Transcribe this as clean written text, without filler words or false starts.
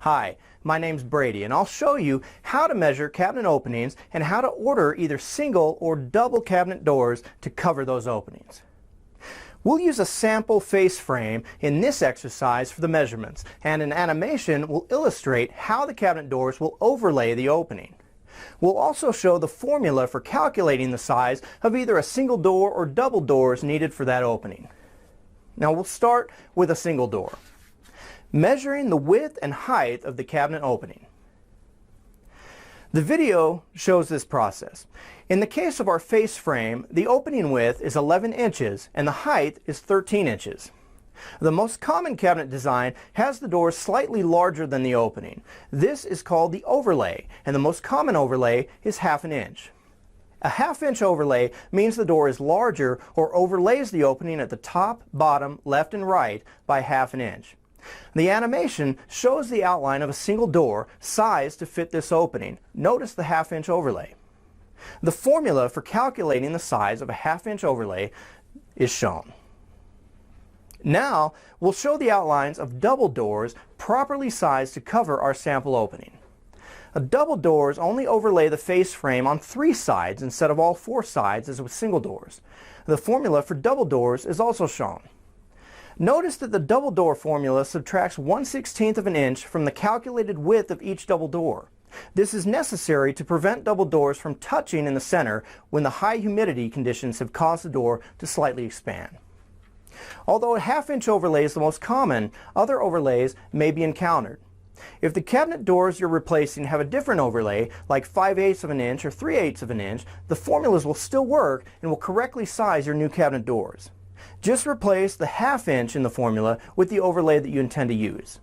Hi, my name's Brady and I'll show you how to measure cabinet openings and how to order either single or double cabinet doors to cover those openings. We'll use a sample face frame in this exercise for the measurements, and an animation will illustrate how the cabinet doors will overlay the opening. We'll also show the formula for calculating the size of either a single door or double doors needed for that opening. Now we'll start with a single door. Measuring the width and height of the cabinet opening. The video shows this process. In the case of our face frame, the opening width is 11 inches and the height is 13 inches. The most common cabinet design has the doors slightly larger than the opening. This is called the overlay, and the most common overlay is ½ an inch. A ½ inch overlay means the door is larger or overlays the opening at the top, bottom, left, and right by ½ an inch. The animation shows the outline of a single door sized to fit this opening. Notice the ½ inch overlay. The formula for calculating the size of a ½ inch overlay is shown. Now we'll show the outlines of double doors properly sized to cover our sample opening. Double doors only overlay the face frame on 3 sides instead of all 4 sides as with single doors. The formula for double doors is also shown. Notice that the double door formula subtracts 1/16 of an inch from the calculated width of each double door. This is necessary to prevent double doors from touching in the center when the high humidity conditions have caused the door to slightly expand. Although a ½ inch overlay is the most common, other overlays may be encountered. If the cabinet doors you're replacing have a different overlay, like 5/8 of an inch or 3/8 of an inch, the formulas will still work and will correctly size your new cabinet doors. Just replace the ½ inch in the formula with the overlay that you intend to use.